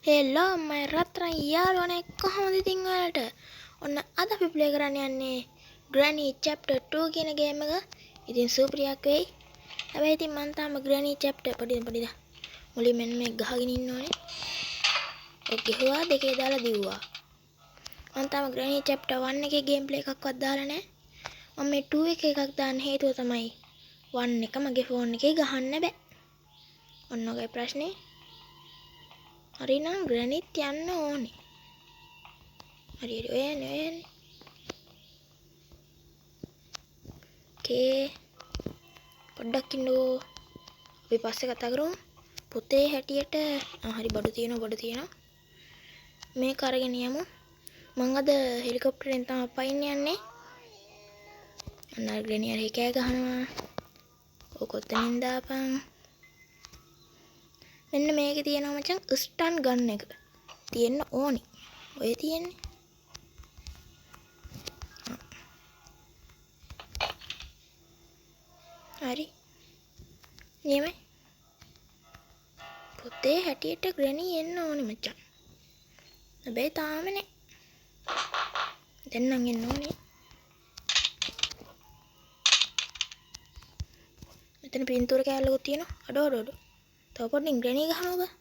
Hello මම රත්තරන් යාළුවනේ කොහොමද ඉතින් ඔයාලට ඔන්න අද අපි ප්ලේ කරන්න යන්නේ Granny Chapter 2 කියන ගේම් එක. ඉතින් සුපිරියක් වෙයි. හැබැයි ඉතින් මම තාම Granny Chapter පොඩි මුලින් මෙන්න මේ ගහගෙන ඉන්න ඕනේ. ඔක් ගෙහුවා දෙකේ දාලා දිව්වා. මම තාම Granny Chapter 1 එකේ ගේම් ප්ලේ එකක්වත් දාලා නැහැ. මම මේ 2 එකක් දාන්න හේතුව තමයි 1 එක මගේ ෆෝන් එකේ ගහන්න බෑ. ඔන්න ඔයගේ ප්‍රශ්නේ. හරි නම් ග්‍රැනිත් යන්න ඕනේ. හරි ඔයන්නේ. කේ පොඩ්ඩක් ඉන්නකෝ. අපි පස්සේ කතා කරමු. පොතේ හැටියට හරි බඩු තියෙනවා. මේක අරගෙන යමු. මං අද හෙලිකොප්ටරෙන් තමයි පයින් යන්නේ. අන්න ග්‍රැනි අර කෑ ගහනවා. ඔක ඔතනින් දාපන්. මෙන්න මේකේ තියෙනවා මචං ස්ටන් ගන්න එක. තියෙන්න ඕනි. ඔය තියෙන්නේ. හරි. නියමයි. පොතේ හැටියට ග්‍රැනි එන්න ඕනි මචං. හැබැයි තාම නෑ. දැන් නම් එන්න ඕනේ. මෙතන පින්තූර කෑල්ලකුත් තියෙනවා. අඩ. තව පොඩ්ඩින් ග්‍රැනි ගහනවා බා.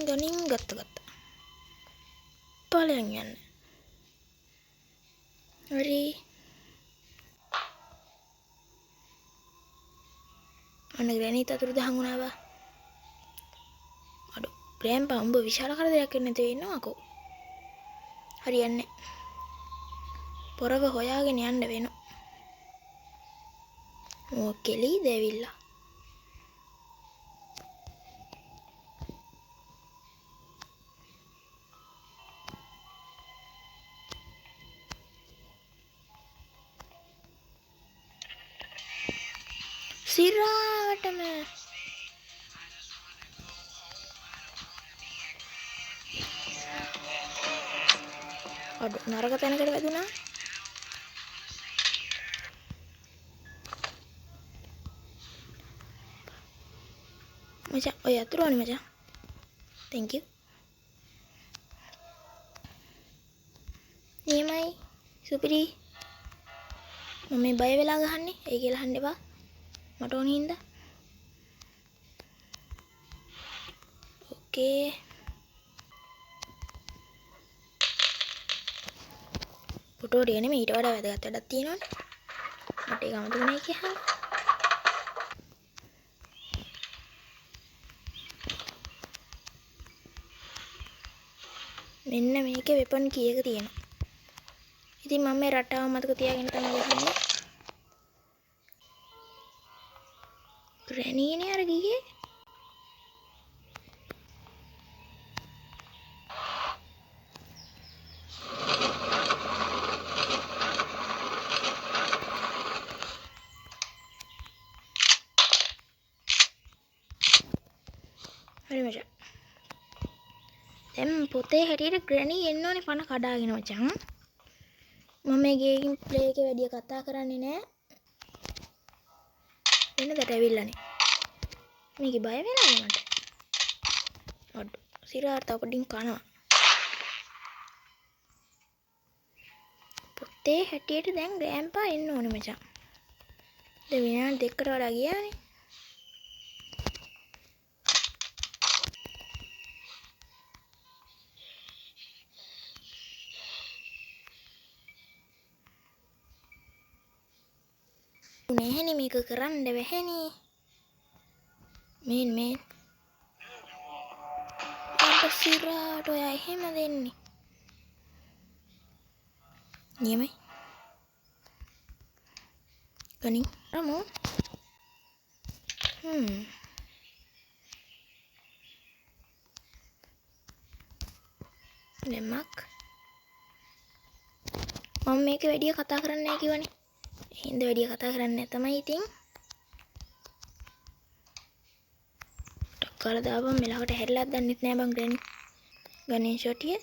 ගනින් ගත්තා. පලයන් යන්න. හරි. අන්න ග්‍රැනි අතුරුදහන් වුණා බා. අඩ ග්‍රෑන්පා උඹ විශාල කරදරයක් වෙන්න නැතුව ඉන්නවකෝ. හරියන්නේ. පොරව හොයාගෙන යන්න වෙනවා. ඕකෙලි දෙවිල්ලා. සිරාවටම අඩ නරක තැනකට වැදුනා. මචං ඔය අතුරු ඕනේ මචං. thank you. නියමයි සුපිරි. මම මේ බය වෙලා ගහන්නේ. ඒ කියලා අහන්න එපා. මට ඕන හින්දා. ඕකේ. ෆොටෝ ටික නෙමෙයි ඊට වඩා වැදගත් වැඩක් තියෙනවනේ. මට ඒක අමතකුනේ කියලා. මෙන්න මේකේ වෙපන් කීයක තියෙනවා. ඉතින් මම මේ රටාව මතක තියාගෙන තමයි ගහන්නේ. ග්‍රැනීනේ අර ගියේ. හරි මචං. දැන් පොතේ හැටියට ග්‍රැනි එන්න ඕනේ පණ කඩාගෙන මචං. මම මේ ගේම් ප්ලේ එකේ වැඩි කතා කරන්නේ නැහැ. වෙනදට ඇවිල්ලානේ. මේකේ බය වෙනවද මට? අඩ සිරාට අපඩින් කනවා. පොතේ හැටියට දැන් ග්‍රෑන්පා එන්න ඕනේ මචං. දැන් විනාඩි දෙකකට වඩා ගියානේ. නැහැනේ මේක කරන්න බැහැනේ. මේන් අප සිරාට ඔය එහෙම දෙන්නේ. නියමයි. ගනින් රමු. ලෙමක්. මම මේක වැඩි කතා කරන්නේ නැහැ කිව්වනේ. හින්ද වැඩි කතා කරන්නේ තමයි ඉතින්. ටක්කාලා දාපන් මෙලකට හැරිලාත් දන්නෙත් නෑ බං ග්‍රැනි. ගණන් ෂොටිය.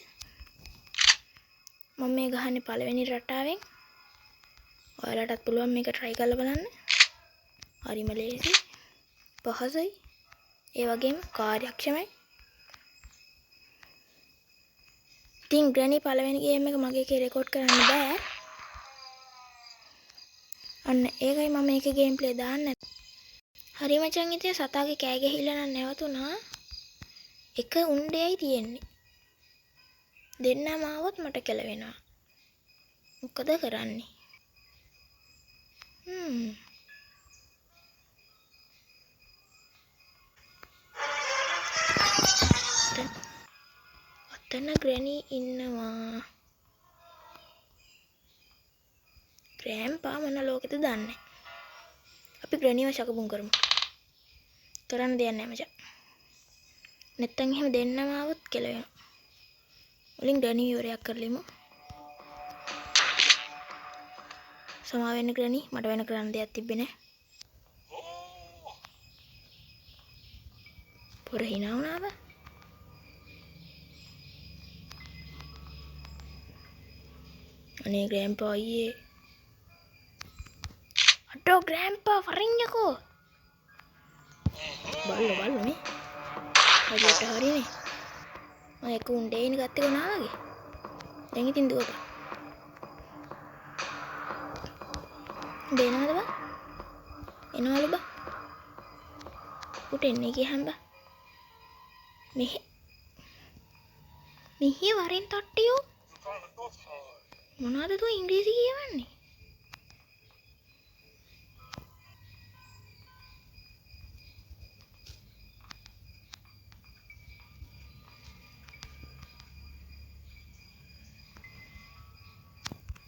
මම මේ ගහන්නේ පළවෙනි රටාවෙන්. ඔයාලටත් පුළුවන් මේක try කරලා බලන්න. හරිම ලේසි. පහසුයි. ඒ වගේම කාර්යක්ෂමයි. ඉතින් ග්‍රැනි පළවෙනි ගේම් එක මගේ එකේ රෙකෝඩ් කරන්න බෑ. අන්න ඒකයි මම මේකේ ගේම් ප්ලේ දාන්නේ. හරි මචං ඉතින් සතාගේ කෑ ගහilla නම් නැවතුණා. එක උණ්ඩේයි තියෙන්නේ. දෙන්නම ආවොත් මට කෙලවෙනවා. මොකද කරන්නේ? අතන ග්‍රැනි ඉන්නවා. ග්‍රෑම්පා මොන ලෝකෙද දන්නේ. අපි ග්‍රැනිව ශකපුම් කරමු. කරන්න දෙයක් නැහැ මචං. නැත්තම් එහෙම දෙන්නම ආවොත් කෙලවෙනවා. මුලින් ග්‍රැනි ඉවරයක් කරලිමු. සමා වෙන්න ග්‍රැනි, මට වෙන කරන්න දෙයක් තිබ්බේ නැහැ. පොර hina වුණාද? අනේ ග්‍රෑම්පා අයියේ. අඩෝ ග්‍රෑම්පා වරින්යකෝ. බල්ලෝ නේ. හරියට හරිනේ. මම එක උණ්ඩේනේ ගත්තේ කොනා වගේ. දැන් ඉතින් දුවපන්. දෙනවද බා? එනවලු බා? උට එන්නේ කියහන් බා. මෙහි වරින් තට්ටියෝ. මොනවද තෝ ඉංග්‍රීසි කියවන්නේ?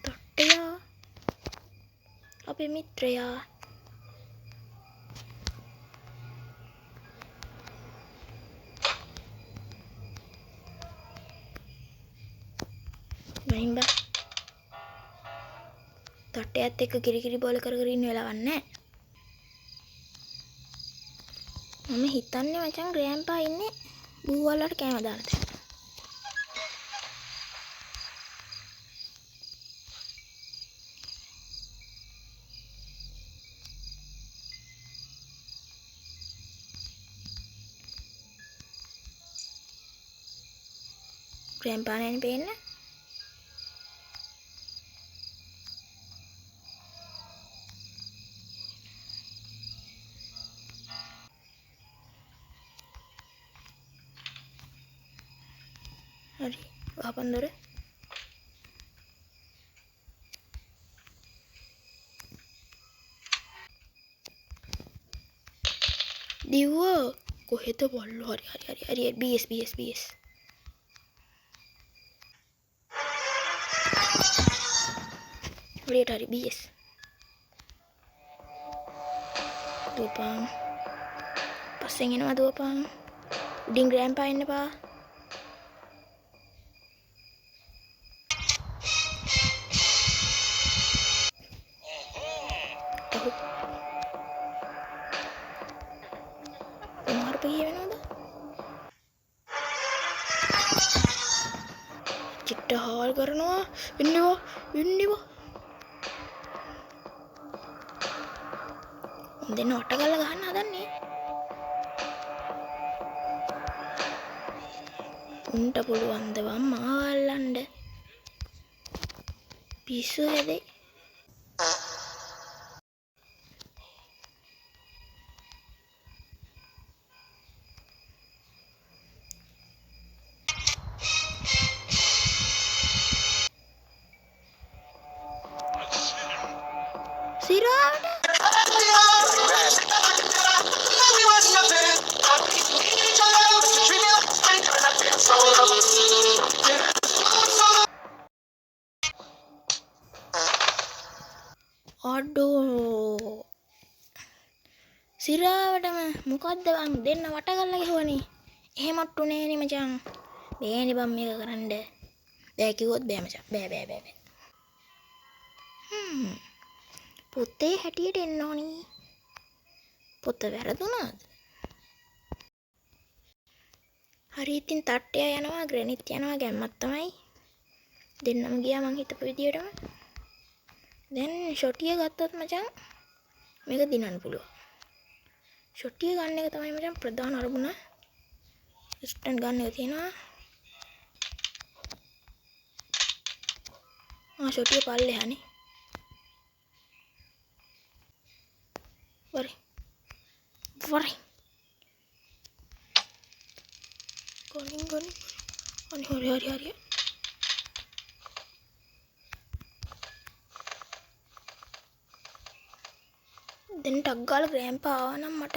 තට්ටයා. අපේ මිත්‍රයා. මයින්බා. තට්ටයත් එක්ක කිරිකිරි බෝල කර කර ඉන්න වෙලාවක් නැහැ. මම හිතන්නේ මචං ග්‍රෑම්පා ඉන්නේ බූ වලට කෑම දාන තැන. ග්‍රෑම්පා නෑනේ පේන්නේ. හරි වහපන් දොර. දිව්වෝ කොහෙද බල්ලෝ? හරි BS හරියට හරි BS දුවපන්. පස්සෙන් එනවා දුවපන්. උඩින් ග්‍රෑම්පා එන්න එපා. චිට්ට හාල් කරනවා. ඉන්නවා. දෙන්න වට ගාලා ගහන්න හදන්නේ. උන්ට පුළුවන් ද වම්මා අල්ලන්න. පිස්සු හැදේ. සිරාවට අඩෝ සිරාවටම මොකද්ද බං දෙන්න වට ගාලා ගහවනේ. එහෙමත් උනේ නේ මචං. බෑනේ බං මේක කරන්න. බෑ කිව්වොත් බෑ මචං. බෑ. පොතේ හැටියට එන්න ඕනි. පොත වැරදුනාද? හරි ඉතින් තට්ටය යනවා ග්‍රැනිත් යනවා ගැම්මක් තමයි. දෙන්නම ගියා මං හිතපු විදියටම. දැන් ෂොටිය ගත්තොත් මචං මේක දිනන්න පුළුවන්. ෂොටිය ගන්න එක තමයි මචං ප්‍රධාන අරමුණ. ස්ටන් ගන්න එක තියෙනවා. ෂොටිය පල්ලෙහානේ. වරි. ගොනින්. අනේ හරි. දැන් ටක් ගාලා ග්‍රෑන්පා ආවා නම් මට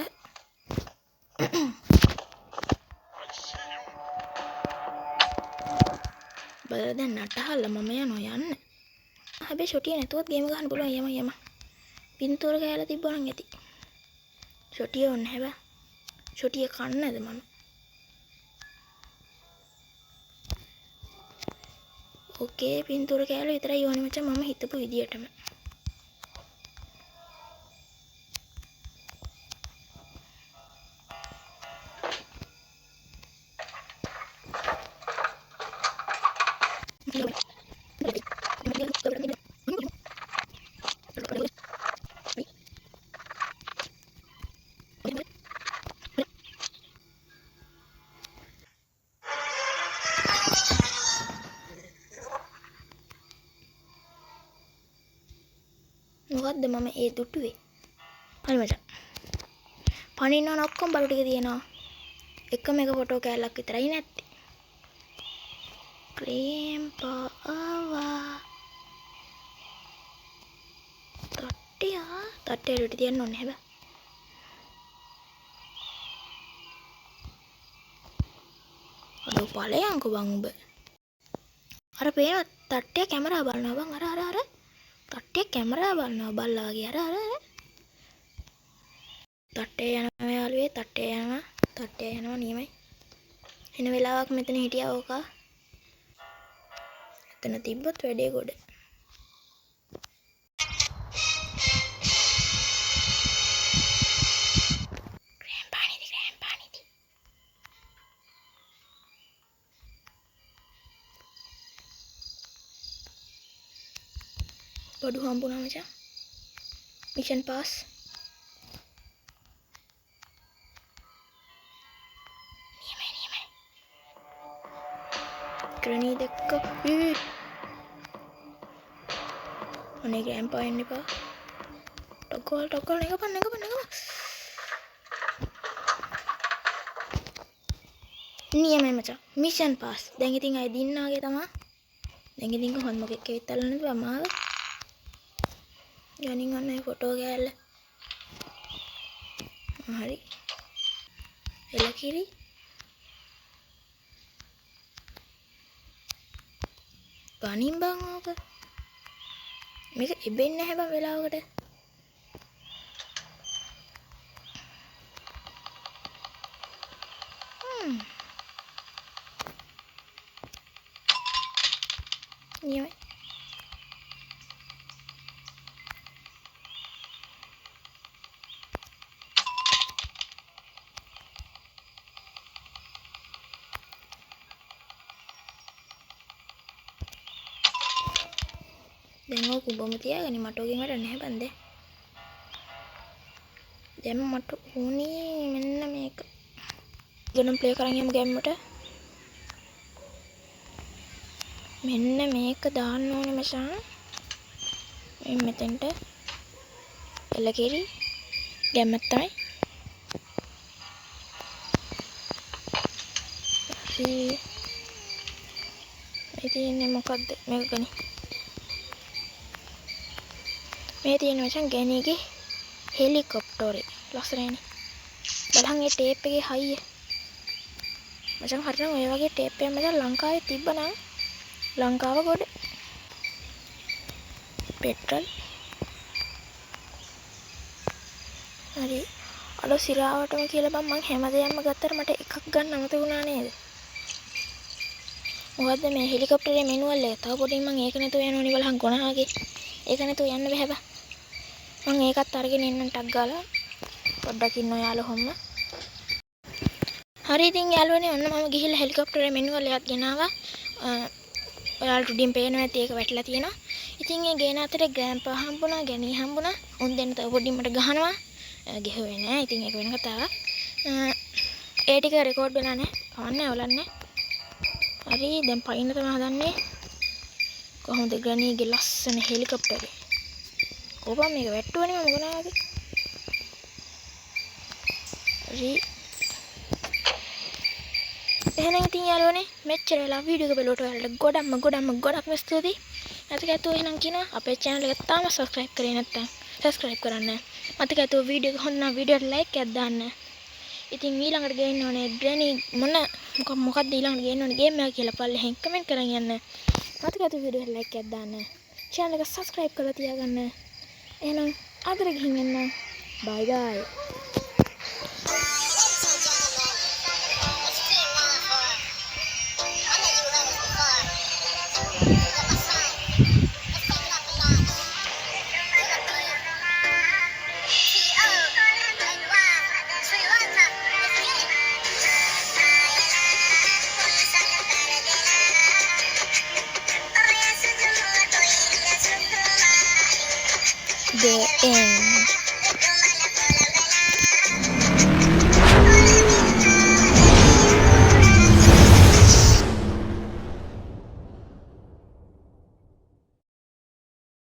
බලලා දැන් නටහල්ල මම යනවා යන්න. හැබැයි ෂොටිය නැතුවත් ගේම ගන්න පුළුවන් යම. පින්තූර කෑලා තිබ්බා නම් ඇති. ෂොටිය ඕනේ හැබැයි. ෂොටිය කන්නද මම. ඕකේ පින්තූර කෑල්ල විතරයි ඕනේ මචං මම හිතපු විදියටම. මොකද්ද මම ඒ දුටුවේ? හරි මචං. පණින්න ඔක්කොම බඩු ටික තියෙනවා. එකම එක ෆොටෝ කෑල්ලක් විතරයි නැත්තේ. ග්‍රෑන්පා ආවා. තට්ටේ රුටි තියන්න ඕනේ හැබැයි. අද ඵලයන්කෝ බං උඹ. අර පේන තට්ටේ කැමරා බලනවා බං අර තට්ටේ කැමරා බලනවා බල්ලා වගේ අර තට්ටේ යනවා යාළුවේ තට්ටේ යනවා නියමයි එන වෙලාවක් මෙතන හිටියා ඕකා එතන තිබ්බත් වැඩේ ගොඩ ග්‍රෑන්පානිති බඩු හම්බුණා මචං මිෂන් පාස් Granny dekka අනේ ග්‍රෑන්පා එන්න එපා ටොකල් නගපන් නියමයි මචං මිෂන් පාස් දැන් ඉතින් අය දින්නාගේ තමා දැන් ඉතින් කොහොමද මොකෙක් කෙවිත් අල්ලන්න බෑ මාව යනින් අන්න ඒ ෆොටෝ කෑල්ල හරි එලකිරි ගනින් බං ඕක මේක ඉබෙන්නේ නැහැ බං වෙලාවකට නියමයි දැන් ඕක උඹම තියාගනි මට ඕකෙන් වැඩ නැහැ බන්දේ දැන් මට උනේ මෙන්න මේක ගොනම් ප්ලේ කරන් යමු ගේම්මට මෙන්න මේක දාන්න ඕනේ මචං මේ මෙතෙන්ට එලකිරි ගැම්මක් තමයි ඉතින් මොකද්ද මේක ගනි මේ තියෙන මචං ගැණීගේ හෙලිකොප්ටරේ ලස්සනනේ බලහන් ඒ ටේප් එකේ හයිය මචං හරිනම් ඔය වගේ ටේප් එකක් මචං ලංකාවේ තිබ්බනම් ලංකාව ගොඩ පෙට්‍රල් හරි අර සිරාවටම කියලා බං මං හැමදේම ගත්තට මට එකක් ගන්න අමතක වුණා නේද මොකද්ද මේ හෙලිකොප්ටරේ මැනුවල් එක තව පොඩින් මං ඒක නැතුව යනෝනි බලහන් ගොනාගේ ඒක නැතුව යන්න බෑ බං මං ඒකත් අරගෙන එන්නම් ටක් ගාලා පොඩ්ඩක් ඉන්න යාළුවෝ හොම්ම හරි ඉතින් යාළුවනේ ඔන්න මම ගිහිල්ලා හෙලිකොප්ටරේ මැනුවල් එකක් ගෙනාවා ඔයාලට උඩින් පේනවා ඇති ඒක වැටිලා තියෙනවා ඉතින් ඒ ගේන අතරේ ග්‍රෑන්පා හම්බුණා ගැණී හම්බුණා උන් දෙන්න තව පොඩ්ඩින් මට ගහනවා ගෙහුවේ නෑ. ඉතින් ඒක වෙන කතාවක්. ඒ ටික රෙකෝඩ් වෙලා නෑ. කවන්නේ අවලන්නේ. හරි දැන් පයින්න තමයි හදන්නේ. කොහොමද ග්‍රැනීගේ ලස්සන හෙලිකොප්ටරේ. කොහොම මේක වැට්ටුවනේ මම මොකනාද? හරි. එහෙනම් ඉතින් යාළුවනේ මෙච්චර වෙලා වීඩියෝ එක බලුවට ඔයාලට ගොඩක්ම ස්තුතියි. මතක ඇතුව එහෙනම් කියනවා අපේ channel එක තාම subscribe කරේ නැත්නම් subscribe කරන්න. මතක ඇතුව වීඩියෝ එක හොඳ නම් වීඩියෝට like එකක් දාන්න. ඉතින් ඊළඟට ගේන්න ඕනේ granny මොකක්ද ඊළඟට ගේන්න ඕනේ game එක කියලා පල්ලෙහෙන් comment කරන් යන්න. මතක ඇතුව වීඩියෝට like එකක් දාන්න. channel එක subscribe කරලා තියාගන්න. එහෙනම් අදට ගිහින් එන්න. bye bye. The end.